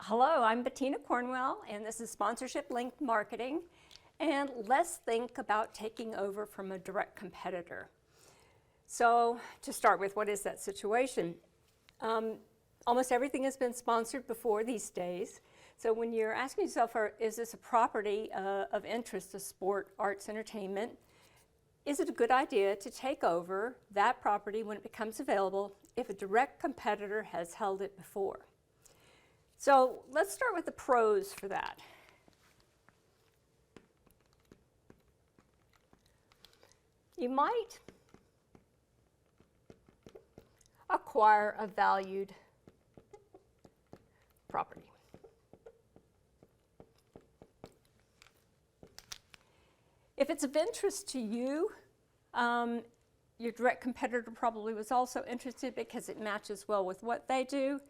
Hello, I'm Bettina Cornwell, and this is Sponsorship Linked Marketing. And let's think about taking over from a direct competitor. So to start with, what is that situation? Almost everything has been sponsored before these days. So when you're asking yourself, is this a property of interest to sport, arts, entertainment, is it a good idea to take over that property when it becomes available if a direct competitor has held it before? So let's start with the pros for that. You might acquire a valued property. If it's of interest to you, your direct competitor probably was also interested because it matches well with what they do,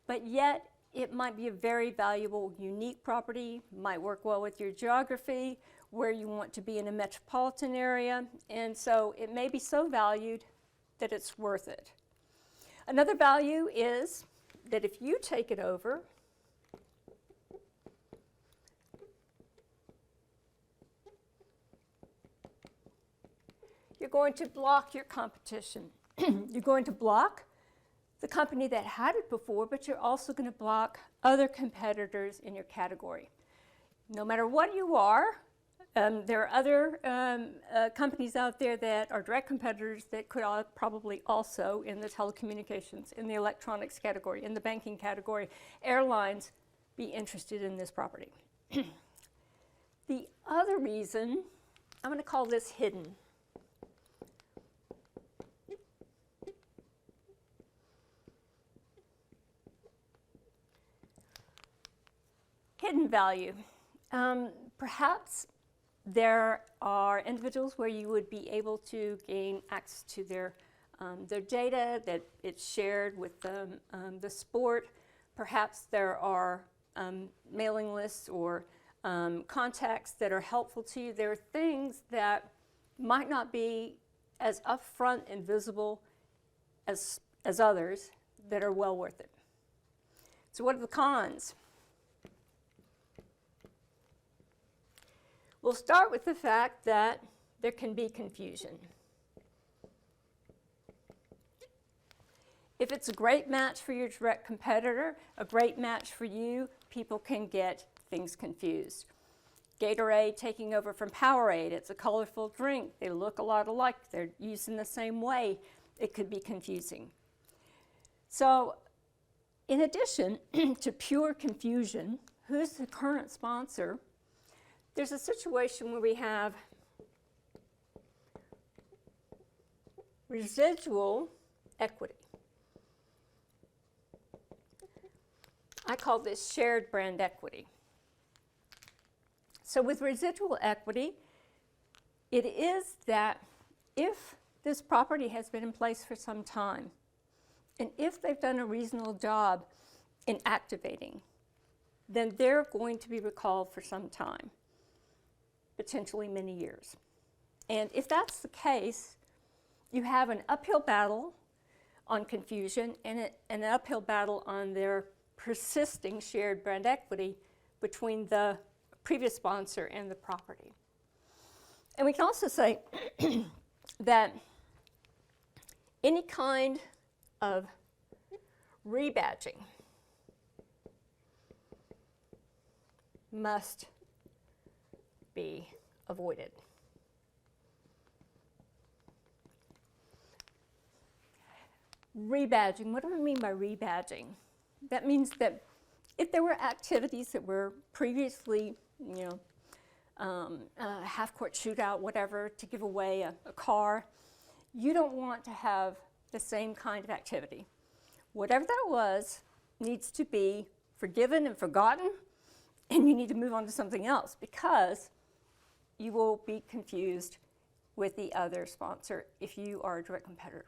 but yet it might be a very valuable, unique property, might work well with your geography, where you want to be in a metropolitan area, and so it may be so valued that it's worth it. Another value is that if you take it over, you're going to block your competition. You're going to block the company that had it before, but you're also going to block other competitors in your category. No matter what you are, there are other companies out there that are direct competitors that could probably also, in the telecommunications, in the electronics category, in the banking category, airlines, be interested in this property. The other reason, I'm going to call this hidden. Hidden value. Perhaps there are individuals where you would be able to gain access to their data, that it's shared with the sport. Perhaps there are mailing lists or contacts that are helpful to you. There are things that might not be as upfront and visible as others that are well worth it. So what are the cons? We'll start with the fact that there can be confusion. If it's a great match for your direct competitor, a great match for you, people can get things confused. Gatorade taking over from Powerade, it's a colorful drink. They look a lot alike. They're used in the same way. It could be confusing. So in addition to pure confusion, who's the current sponsor? There's a situation where we have residual equity. I call this shared brand equity. So with residual equity, it is that if this property has been in place for some time, and if they've done a reasonable job in activating, then they're going to be recalled for some time. Potentially many years. And if that's the case, you have an uphill battle on confusion and an uphill battle on their persisting shared brand equity between the previous sponsor and the property. And we can also say that any kind of rebadging must be avoided. Rebadging, what do I mean by rebadging? That means that if there were activities that were previously, a half-court shootout, whatever, to give away a car, you don't want to have the same kind of activity. Whatever that was needs to be forgiven and forgotten, and you need to move on to something else because you will be confused with the other sponsor if you are a direct competitor.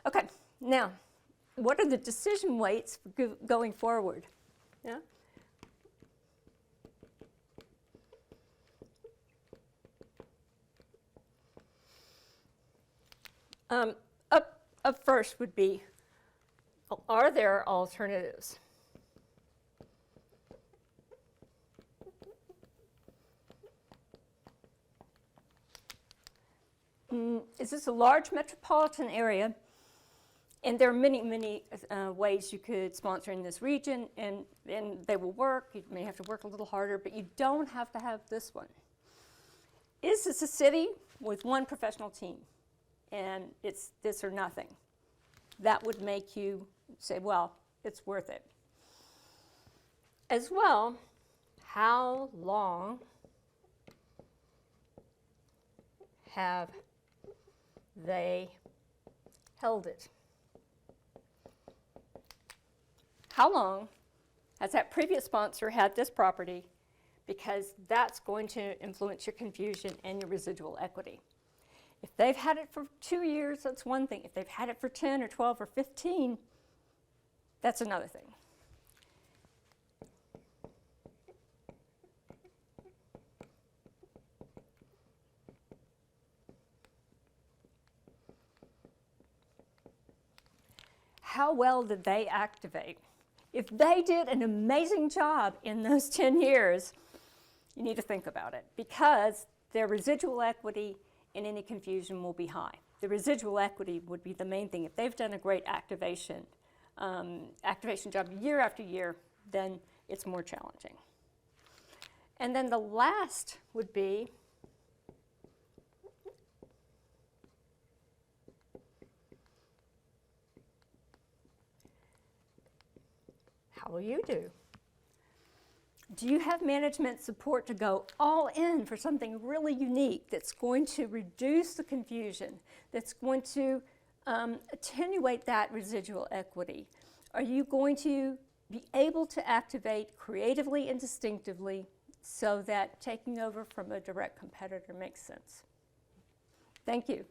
Okay, now, what are the decision weights for going forward? Yeah? Up first would be, are there alternatives? is this a large metropolitan area? And there are many, many ways you could sponsor in this region, and they will work. You may have to work a little harder, but you don't have to have this one. Is this a city with one professional team, and it's this or nothing? That would make you say, well, it's worth it. As well, how long have they held it? How long has that previous sponsor had this property? Because that's going to influence your confusion and your residual equity. If they've had it for 2 years, that's one thing. If they've had it for 10 or 12 or 15, that's another thing. How well did they activate? If they did an amazing job in those 10 years, you need to think about it, because their residual equity and any confusion will be high. The residual equity would be the main thing. If they've done a great activation job year after year, then it's more challenging. And then the last would be, how will you do? Do you have management support to go all in for something really unique that's going to reduce the confusion, that's going to attenuate that residual equity? Are you going to be able to activate creatively and distinctively so that taking over from a direct competitor makes sense? Thank you.